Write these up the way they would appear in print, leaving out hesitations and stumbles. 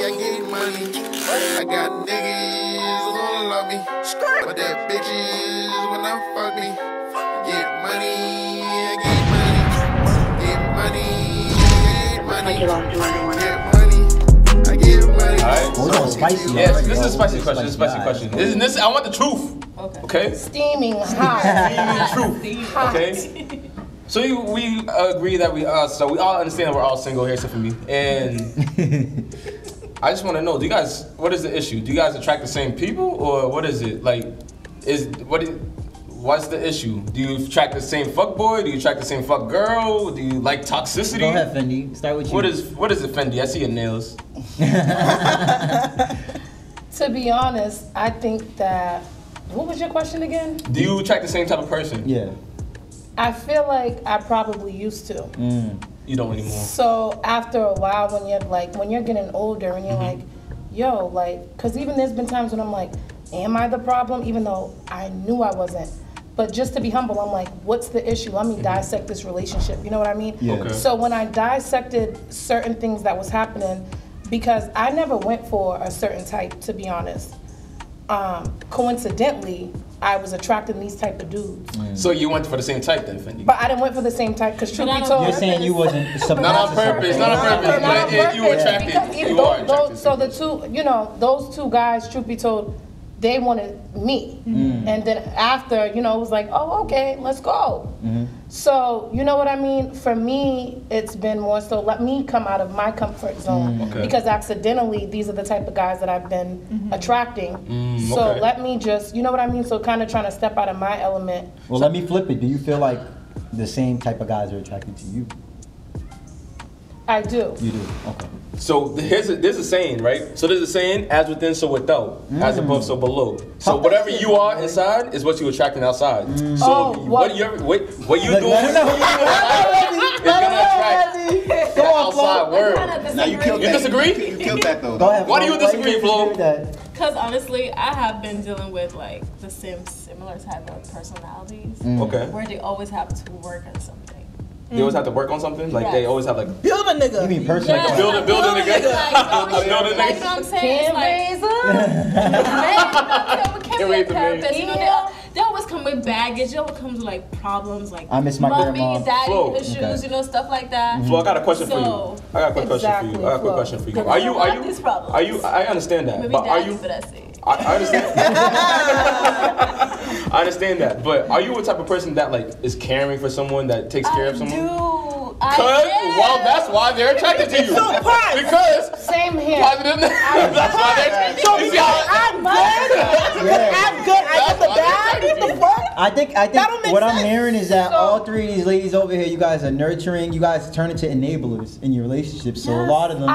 I get money. I got niggas who don't love me, but that bitches when I fuck me. Get money, I get money. Get money, I get money. Get money, I get money. Alright, so spicy. Yes, this is a spicy question. This is a spicy question. This, I want the truth. Okay. Steaming hot. Steaming truth. Okay. So we agree that we all understand that we're all single here except for me. And I just want to know, what is the issue? Do you guys attract the same people, or what is it? Like, what's the issue? Do you attract the same fuck boy? Do you attract the same fuck girl? Do you like toxicity? Go ahead, Fendi. Start with you. What is it, Fendi? I see your nails. To be honest, I think that, what was your question again? Do you attract the same type of person? Yeah. I feel like I probably used to. You don't anymore. So after a while, when you're getting older and you're like, yo, like, cause even there's been times when I'm like, am I the problem? Even though I knew I wasn't. But just to be humble, I'm like, what's the issue? Let me dissect this relationship. You know what I mean? Yeah. Okay. So when I dissected certain things that was happening, because I never went for a certain type, to be honest. Coincidentally, I was attracting these type of dudes. So you went for the same type then, Fendi? But I didn't went for the same type, because truth be told, you're saying you wasn't not on purpose, not on purpose. But you attracted. Because You are attracted. so the two, those two guys, truth be told, they wanted me. And then after, it was like, oh, okay, let's go. So, you know what I mean? For me, it's been more so let me come out of my comfort zone. Because accidentally, these are the type of guys that I've been attracting. So let me just, you know what I mean? So kind of trying to step out of my element. Well, let me flip it. Do you feel like the same type of guys are attracted to you? I do. You do? Okay. So there's a saying, right? So there's a saying, as within, so without. As above, so below. So whatever you are inside is what you're attracting outside. So what you doing is gonna attract the outside world. Now you killed You that. disagree? You killed that though. Go ahead, Why do you disagree, Flo? Because honestly, I have been dealing with like the similar type of personalities Okay. where they always have to work on something. They always have to work on something? Like they always have like Build a nigga. You mean personally? Yeah. build a nigga. Like, Build a like, you know nigga. what I'm saying? It's like, Can't wait to purpose. You know, they always come with baggage. They always come with like problems, like I miss my mommy, grandma. daddy Flo. issues, stuff like that. Flo, I got a question for you. So, I got a quick Exactly, question for you. Flo. Are you these problems. are you I understand that. Maybe But are daddy, you but that's it. I understand. I understand that. But are you a type of person that like is caring for someone, that takes care of someone? Well, that's why they're attracted to you. Because Same here. positive. That's why they're attracted to you. I'm good. I get the bag. What the fuck? I think what I'm hearing is that all three of these ladies over here, you guys are nurturing. You guys turn into enablers in your relationship. So a lot of them,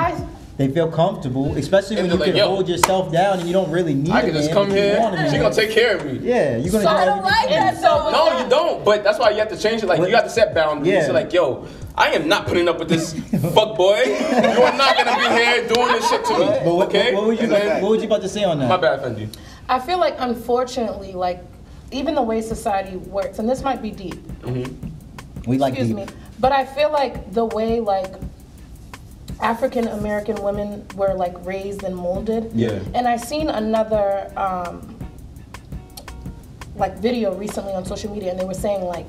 they feel comfortable, especially when you like, can hold yourself down and you don't really need I can just come here. She's gonna take care of me. Yeah, you're gonna. So I don't like that though. No, you don't. But that's why you have to change it. Like you have to set boundaries. Yeah. So like, yo, I am not putting up with this fuck boy. You are not gonna be here doing this shit to me. But what was you about to say on that? My bad, Fendi. I feel like, unfortunately, like, even the way society works, and this might be deep. We like Excuse me. But I feel like the way, like, African American women were, like, raised and molded. Yeah. And I seen another, like, video recently on social media, and they were saying, like,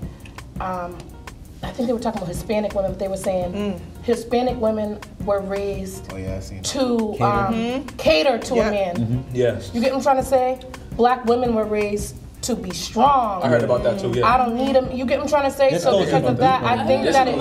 I think they were talking about Hispanic women, but they were saying Hispanic women were raised to cater to a man. Yes. You get what I'm trying to say? Black women were raised to be strong. I heard about that too. Yeah. I don't need them. You get what I'm trying to say? So because of that, I think that it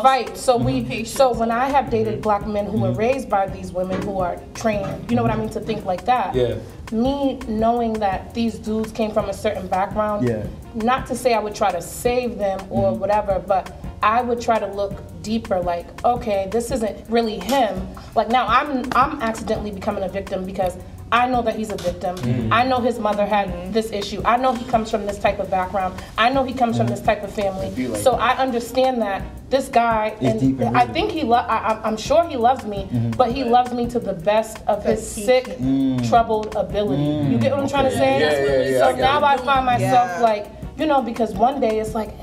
fights. So so when I have dated black men who were raised by these women who are trained, you know what I mean, to think like that. Yeah. Me knowing that these dudes came from a certain background, not to say I would try to save them or whatever, but I would try to look deeper, like, okay, this isn't really him. Like now I'm accidentally becoming a victim because I know that he's a victim. I know his mother had this issue. I know he comes from this type of background. I know he comes from this type of family. So I understand that this guy, and I think I'm sure he loves me, but he loves me to the best of his sick, troubled ability. You get what I'm trying to say? Yeah, so now I find myself like, because one day it's like,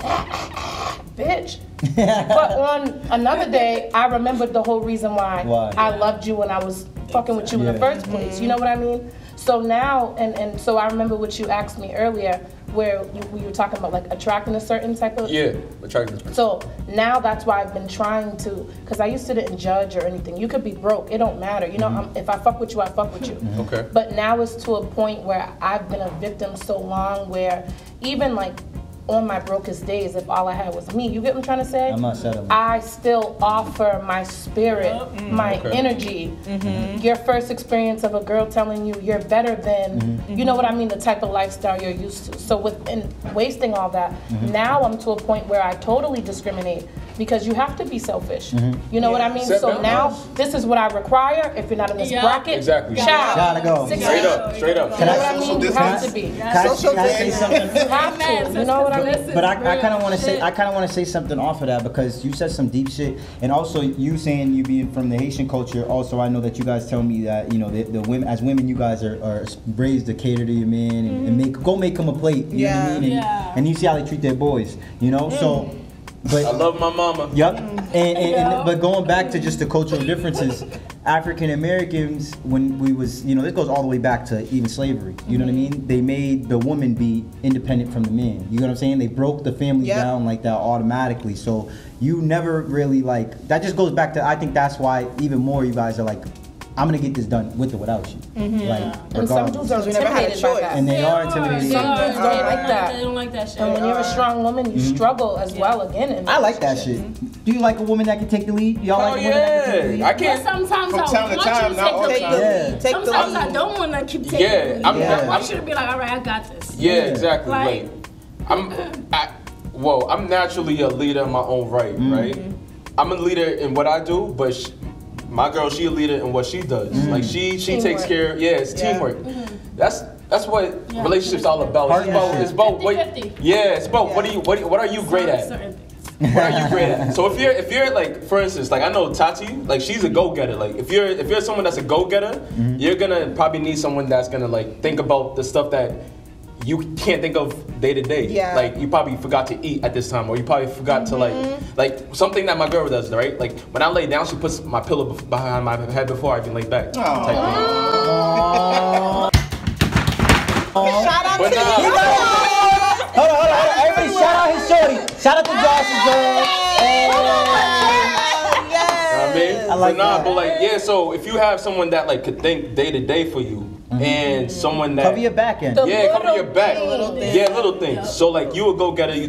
bitch. But on another day, I remembered the whole reason why I loved you when I was fucking with you in the first place. You know what I mean? So now, and so I remember what you asked me earlier, where we were talking about like attracting a certain type of... Yeah, attracting. So now that's why I've been trying to, because I used to didn't judge or anything. You could be broke, it don't matter. You know, if I fuck with you, I fuck with you. Okay. But now it's to a point where I've been a victim so long where even like on my brokest days, if all I had was me, you get what I'm trying to say? I'm not settling. I still offer my spirit, my energy. Your first experience of a girl telling you you're better than, you know what I mean, the type of lifestyle you're used to. So within wasting all that, now I'm to a point where I totally discriminate because you have to be selfish. You know what I mean? So now this is what I require. If you're not in this bracket, exactly. Ciao. Gotta go. Straight up. You know what I mean? You have to be. Can I say something? You have to. You know what I mean? But I kind of want to say something off of that because you said some deep shit, and also you saying you being from the Haitian culture. Also, I know that you guys tell me that the women, as women, you guys are raised to cater to your man and make them a plate. You know what I mean? And you see how they treat their boys. You know, so. But I love my mama. Yep. And but going back to just the cultural differences, African Americans, when we was, this goes all the way back to even slavery. You know what I mean? They made the woman be independent from the man. You know what I'm saying? They broke the family down like that automatically. So you never really that just goes back to, I think that's why even more you guys are like, I'm gonna get this done with or without you. And some dudes are intimidated by that. And they are intimidated. Some dudes don't like that. They don't like that shit. And when you're a strong woman, you struggle as well again. I like that shit. Do you like a woman that can take the lead? Y'all like a woman that can take the lead? I can't. But sometimes I want you to take the lead. Sometimes I don't want to keep taking the lead. I want you to be like, all right, I got this. Yeah, exactly. Like, I'm naturally a leader in my own right, right? I'm a leader in what I do, but my girl, she a leader in what she does. Like she takes care. Yeah, it's teamwork. That's what relationships all about. It's about what. Yeah, it's about what are you great at? What are you great at? So if you're like, for instance, like I know Tati, like she's a go-getter. Like if you're someone that's a go-getter, you're gonna probably need someone that's gonna like think about the stuff that you can't think of day to day. Yeah. Like you probably forgot to eat at this time, or you probably forgot to like something that my girl does, right? Like when I lay down, she puts my pillow behind my head before I even lay back. Shout out But to nah. you. Hold on. Everybody shout out his shorty. Shout out to Josh's girl. I mean, I like that. But like, yeah. So if you have someone that like could think day to day for you, and someone that cover your back end. cover your back. Little things. So like you would go get you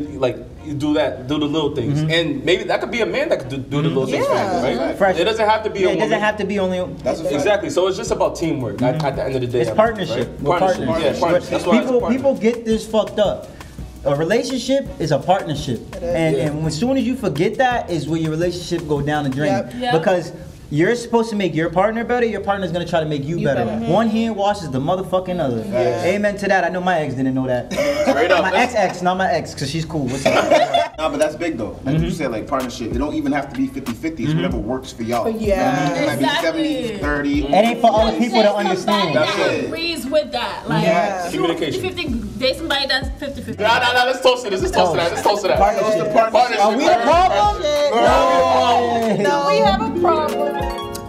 do the little things, and maybe that could be a man that could do the little things for you, right? Fresh. It doesn't have to be a woman. It doesn't have to be only. That's a fact. Exactly. So it's just about teamwork. At the end of the day, It's partnership. Right? We're Partnership. partners. Yeah, partnership. That's why it's a partnership. People get this fucked up. A relationship is a partnership, and as soon as you forget that, is where your relationship go down the drain. Because you're supposed to make your partner better. Your partner's gonna try to make you better. One hand washes the motherfucking other. Amen to that. I know my ex didn't know that. Straight up. My ex, not my ex, because she's cool. What's up? No, but that's big though. Like you said, like partnership. It don't even have to be 50-50. It's whatever works for y'all. Yeah. It might be 70-30. It ain't for other people to understand. That's That it. agrees with that. Like, Communication. 50-50, date somebody that's 50-50. Nah. Let's toast to this. Let's toast to that. Partnership. Partnership. Are we the problem? No, we have a problem.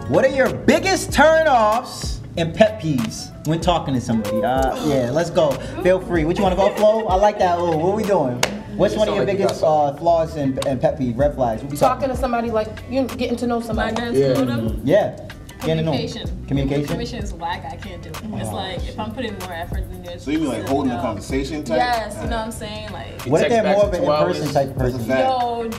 What are your biggest turn-offs and pet peeves when talking to somebody? Yeah, let's go. Feel free. What you want to go, Flo? I like that. What are we doing? What's one of your biggest flaws and pet peeve, red flags? What we Talking to somebody, like you getting to know somebody. Yeah. Communication. Communication is whack. I can't do it. It's like if I'm putting more effort in this. So you mean like holding the conversation type? Yes, you know what I'm saying? Like, What if they're more of an in-person type of person? yo,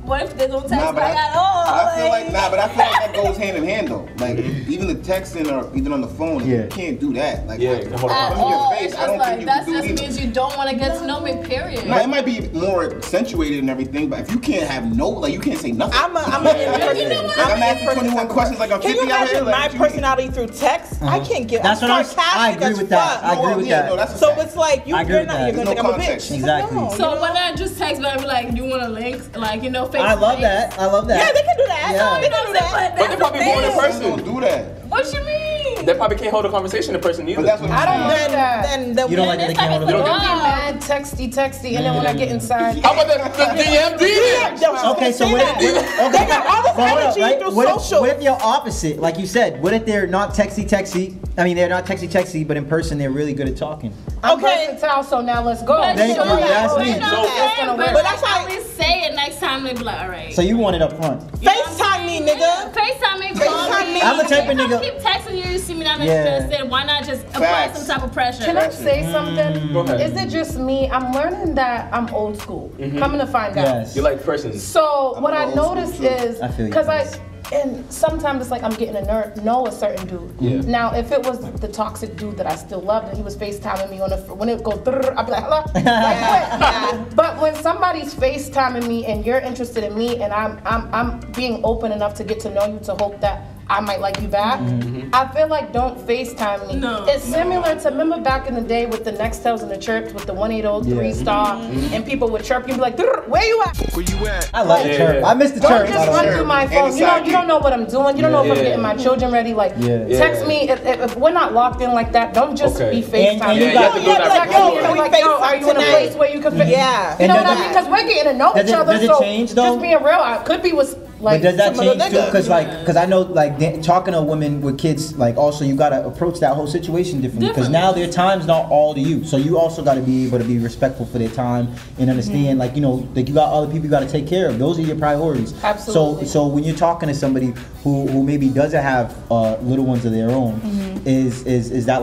what if they don't text Nah, but back at all? I feel like that goes hand in hand though. Like even the texting or even on the phone, you can't do that. Like Yeah, hold on. At in your all. face, It's I don't just think you that can do just it either. means you don't want to get to know me, period. No, it might be more accentuated and everything, but if you can't have you can't say nothing. I'm an in-person. You know what? I'm asking 21 questions like I'm Can 50 you out here. imagine my personality through text? I can't get. That's I'm what I sarcastic agree as with that. fuck. I agree with that. No, that's a So fact. it's like I agree you're with not. that. You're There's gonna no think I'm a bitch. context. Exactly. No, So when I just text, but I be like, you want a link? Like, face I love that. I love that. Yeah, they can do that. Yeah. They can do that. But they probably more in Don't person. do that. What you mean? They probably can't hold a conversation in person either. I don't like that. Then you don't like that they can't hold a conversation. Mad texty, and then when I get inside. How about the DMD? Okay, so what if you're opposite? Like you said, what if they're not texty? I mean, they're not texty, but in person they're really good at talking. I'm versatile, so now let's go. Thank you. That's me. But that's why I always say it next time. They be like, all right. So you want it up front? FaceTime me, nigga. FaceTime me. I'm the type of nigga. Keep texting you. You see me not interested. Why not just apply some type of pressure? Can I say something? Go ahead. Is it just me? I'm learning that I'm old school. Coming to find out. Yes. You like persons. So what I noticed is because and sometimes it's like I'm getting to know a certain dude. Yeah. Now, if it was the toxic dude that I still loved and he was FaceTiming me when it goes, I'd be like, hello? Like, but when somebody's FaceTiming me and you're interested in me and I'm being open enough to get to know you to hope that I might like you back, I feel like don't FaceTime me. No. It's similar to, remember back in the day with the Nextels in the church with the 180 3-star and people would chirp you and be like, where you at? Where you at? I like the chirp. I miss the chirp. Don't just run through my phone. You don't know what I'm doing. You don't know if I'm getting my children ready. Like, text me. If we're not locked in like that, don't just be FaceTime. You got to text me like, yo, are you in a place where you can fit? Yeah. You know what I mean? Because we're getting to know each other. Does it change though? Just being real, I could be with like. But does that change too? Because I know like talking to women with kids, like also you gotta approach that whole situation differently. Because now their time's not all to you, so you also gotta be able to be respectful for their time and understand, like, you know, like you got other people you gotta take care of. Those are your priorities. Absolutely. So when you're talking to somebody who maybe doesn't have little ones of their own, is that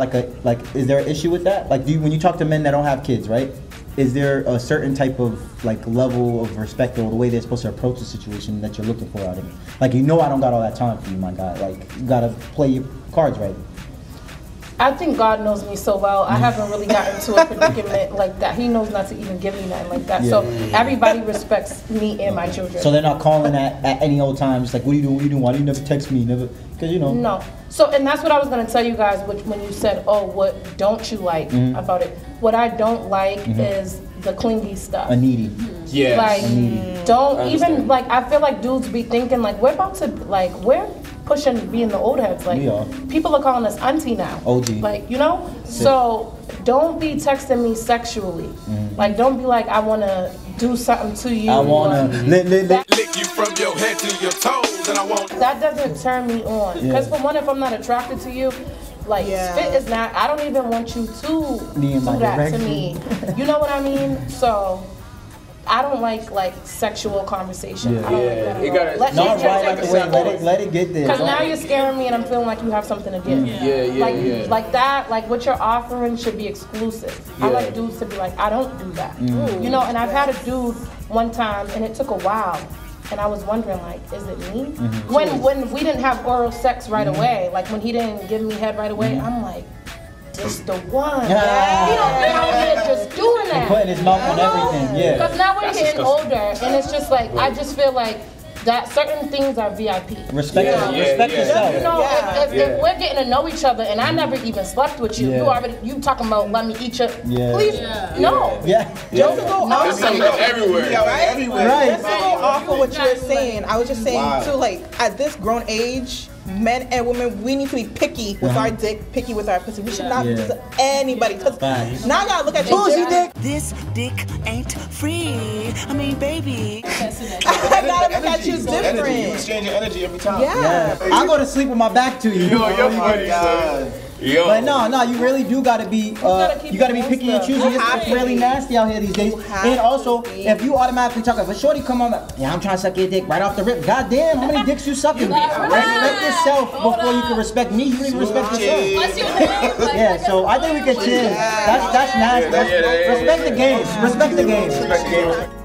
is there an issue with that? Like, when you talk to men that don't have kids, right? Is there a certain type of like level of respect or the way they're supposed to approach the situation that you're looking for out of me? Like, you know, I don't got all that time for you, my guy. Like, you gotta play your cards right. I think God knows me so well. I haven't really gotten to a predicament like that. He knows not to even give me nothing like that. So everybody respects me and my children. So they're not calling at any old time. It's like, what are you doing? What are you doing? Why do you never text me? Never, because you know. No. So, and that's what I was gonna tell you guys when you said, oh, what don't you like about it? What I don't like is the clingy stuff. A needy. Yeah. Like, don't even, like, I feel like dudes be thinking, like, we're about to, like, we're pushing being the old heads. Like, people are calling us auntie now. OG. Like, you know? So, don't be texting me sexually. Like, don't be like, I want to do something to you. I want to Lick you from your head to your toes, and I want. That doesn't turn me on. Because for one, if I'm not attracted to you, like, spit is not, I don't even want you to do that to me. You know what I mean? So, I don't like sexual conversation. I don't like that at all. Let it get there. Because now you're scaring me and I'm feeling like you have something to give. Like that, like what you're offering should be exclusive. I like dudes to be like, I don't do that. You know, and I've had a dude one time and it took a while. And I was wondering, like, is it me? When we didn't have oral sex right away, like when he didn't give me head right away, I'm like, this the one. He don't be out here just doing that. Putting his mouth on everything, Because now we're getting older, and it's just like, I just feel like that certain things are VIP. Respect yourself. You know, if we're getting to know each other, and I never even slept with you, you talking about let me eat you. Please, no. Just to go off. Everywhere. Right. Just to go off of what you were saying, I was just saying too, like, at this grown age, men and women, we need to be picky with our dick, picky with our pussy. We should not just anybody. Because now I gotta look at your dick. This dick ain't free. I mean, baby. I gotta look at you different. You exchange your energy every time. I go to sleep with my back to you. But no, you really do gotta be you gotta be picky and choosy. It's really nasty out here these days. And also, if you automatically talk, if a shorty come on, I'm trying to suck your dick right off the rip. God damn, how many dicks you sucking? Respect yourself before you can respect me. You don't even respect yourself. What's your name? So I think we can chill. That's nasty. Respect the game. Respect the game.